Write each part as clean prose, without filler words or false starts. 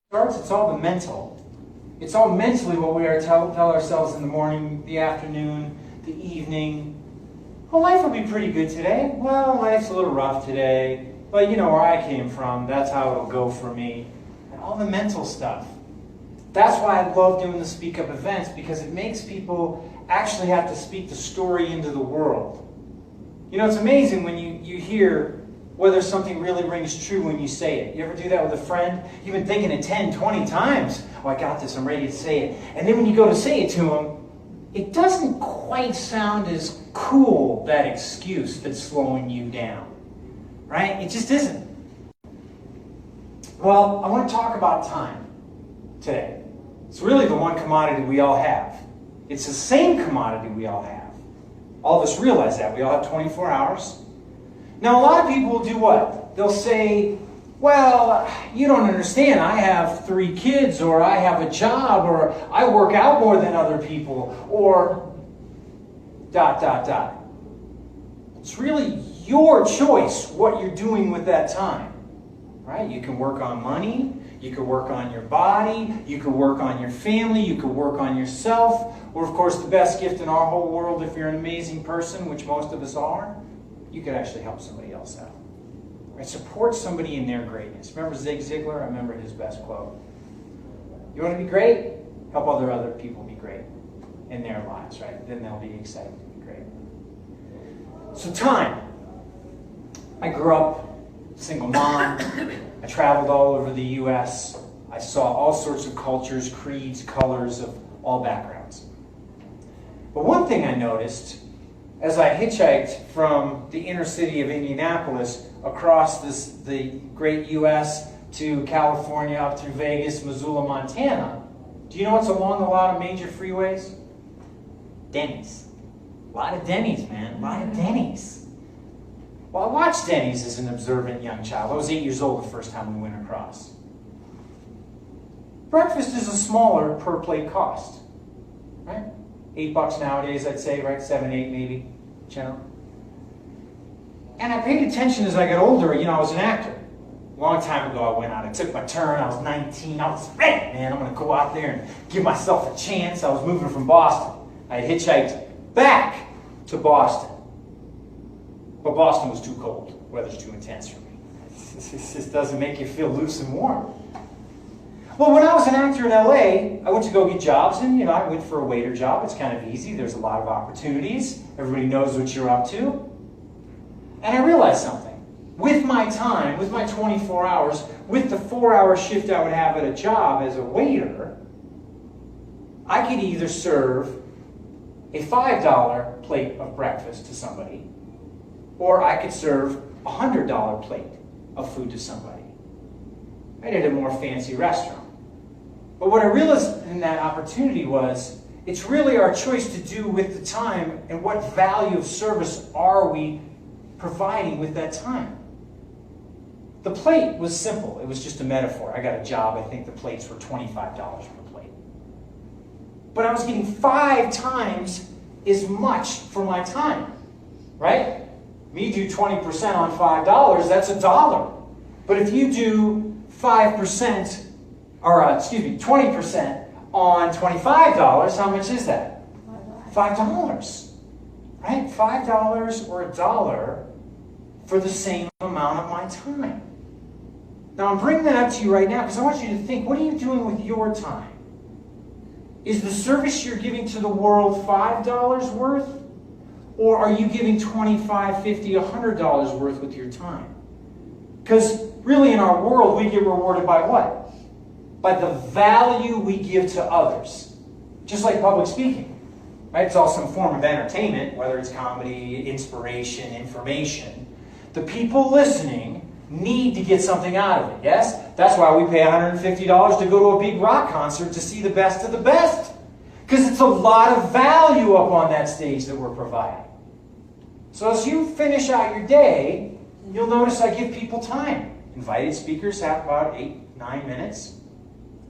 starts, it's all the mental. It's all mentally what we are tell ourselves in the morning, the afternoon, the evening. Well, life will be pretty good today. Well, life's a little rough today. But you know where I came from. That's how it'll go for me. And all the mental stuff. That's why I love doing the Speak Up events, because it makes people actually have to speak the story into the world. You know, it's amazing when you hear whether something really rings true when you say it. You ever do that with a friend? You've been thinking it 10, 20 times. Oh, I got this, I'm ready to say it. And then when you go to say it to them, it doesn't quite sound as cool, that excuse that's slowing you down. Right? It just isn't. Well, I want to talk about time today. It's really the one commodity we all have. It's the same commodity we all have. All of us realize that. We all have 24 hours. Now, a lot of people will do what? They'll say, well, you don't understand. I have 3 kids, or I have a job, or I work out more than other people, or ... It's really your choice what you're doing with that time, right? You can work on money, you can work on your body, you can work on your family, you can work on yourself, or of course the best gift in our whole world, if you're an amazing person, which most of us are, you could actually help somebody else out. Right? Support somebody in their greatness. Remember Zig Ziglar? I remember his best quote. You want to be great? Help other people be great in their lives, right? Then they'll be excited to be great. So time. I grew up single mom. I traveled all over the U.S. I saw all sorts of cultures, creeds, colors of all backgrounds. But one thing I noticed as I hitchhiked from the inner city of Indianapolis across the great U.S. to California, up through Vegas, Missoula, Montana, do you know what's along a lot of major freeways? Denny's. A lot of Denny's, man. A lot of Denny's. Well, I watched Denny's as an observant young child. I was 8 years old the first time we went across. Breakfast is a smaller per plate cost, right? $8 nowadays, I'd say, right? 7, 8 maybe, you know. And I paid attention as I got older. You know, I was an actor. A long time ago, I went out. I took my turn. I was 19. I was ready, man. I'm going to go out there and give myself a chance. I was moving from Boston. I hitchhiked back to Boston. But Boston was too cold. Weather's too intense for me. It just doesn't make you feel loose and warm. Well, when I was an actor in LA, I went to go get jobs, and I went for a waiter job. It's kind of easy. There's a lot of opportunities. Everybody knows what you're up to. And I realized something. With my time, with my 24 hours, with the 4-hour shift I would have at a job as a waiter, I could either serve a $5 plate of breakfast to somebody, or I could serve a $100 plate of food to somebody. I did a more fancy restaurant. But what I realized in that opportunity was, it's really our choice to do with the time, and what value of service are we providing with that time. The plate was simple. It was just a metaphor. I got a job. I think the plates were $25 per plate. But I was getting 5 times as much for my time, right? Me do 20% on $5, that's $1. But if you do 5%, or 20% on $25, how much is that? $5, right? $5 or $1 for the same amount of my time. Now I'm bringing that up to you right now because I want you to think, what are you doing with your time? Is the service you're giving to the world $5 worth? Or are you giving $25, $50, $100 worth with your time? Because really in our world, we get rewarded by what? By the value we give to others. Just like public speaking. Right? It's all some form of entertainment, whether it's comedy, inspiration, information. The people listening need to get something out of it, yes? That's why we pay $150 to go to a big rock concert to see the best of the best. Because it's a lot of value up on that stage that we're providing. So as you finish out your day, you'll notice I give people time. Invited speakers have about 8, 9 minutes.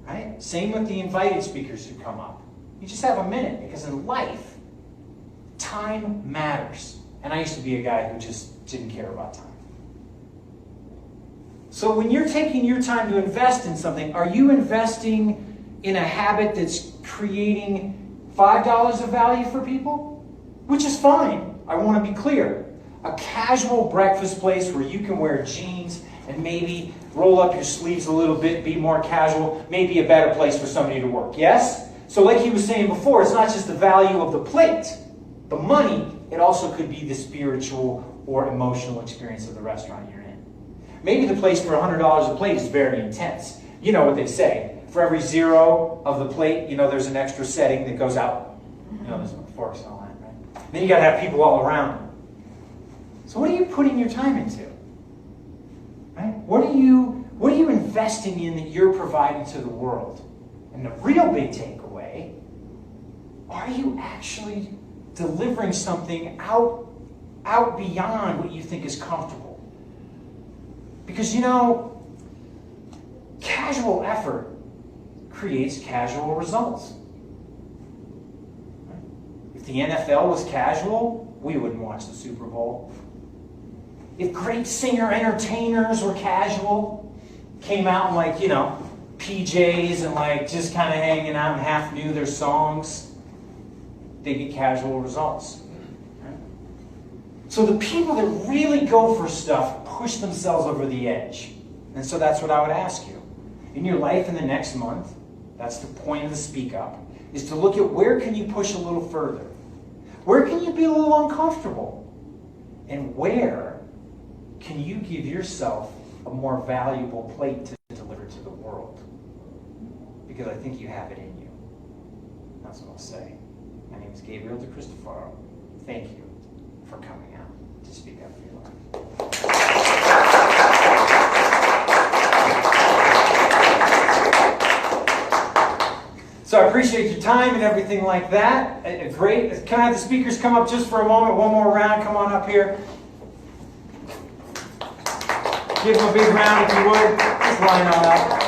Right? Same with the invited speakers who come up. You just have a minute, because in life, time matters. And I used to be a guy who just didn't care about time. So when you're taking your time to invest in something, are you investing in a habit that's creating $5 of value for people? Which is fine. I want to be clear. A casual breakfast place where you can wear jeans and maybe roll up your sleeves a little bit, be more casual, may be a better place for somebody to work. Yes? So like he was saying before, it's not just the value of the plate, the money, it also could be the spiritual or emotional experience of the restaurant you're in. Maybe the place for $100 a plate is very intense. You know what they say. For every zero of the plate, there's an extra setting that goes out. There's forks and all that, right? Then you got to have people all around. So what are you putting your time into? Right? What are you investing in that you're providing to the world? And the real big takeaway, are you actually delivering something out beyond what you think is comfortable? Because casual effort creates casual results. Right? If the NFL was casual, we wouldn't watch the Super Bowl. If great singer-entertainers were casual, came out in PJs and just kind of hanging out and half knew their songs, they get casual results. Right? So the people that really go for stuff push themselves over the edge. And so that's what I would ask you. In your life in the next month, that's the point of the Speak Up, is to look at where can you push a little further? Where can you be a little uncomfortable? And where can you give yourself a more valuable plate to deliver to the world? Because I think you have it in you. That's what I'll say. My name is Gabriel De Cristofaro. Thank you for coming out to speak up for your life. So I appreciate your time and everything like that. Great. Can I have the speakers come up just for a moment? One more round. Come on up here. Give them a big round if you would. Just line on up.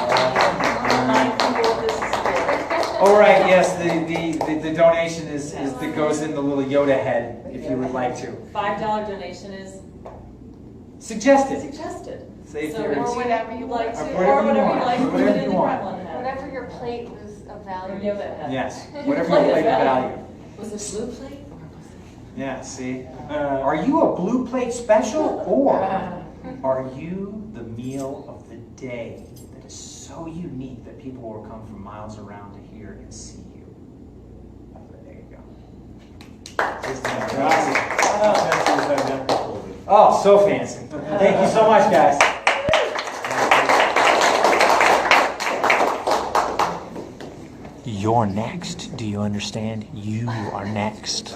All right, yes, the donation is that goes in the little Yoda head, if you would like to. $5 donation is suggested. Say So or whatever you like to. Or whatever you like. Whatever you want. Whatever your plate was of value. Yes, whatever your plate of value. Was it blue plate? Yeah, see? Are you a blue plate special, or are you the meal of the day that is so unique that people will come from miles around to hear and see you? There you go. Oh, so fancy. Thank you so much, guys. You're next. Do you understand? You are next.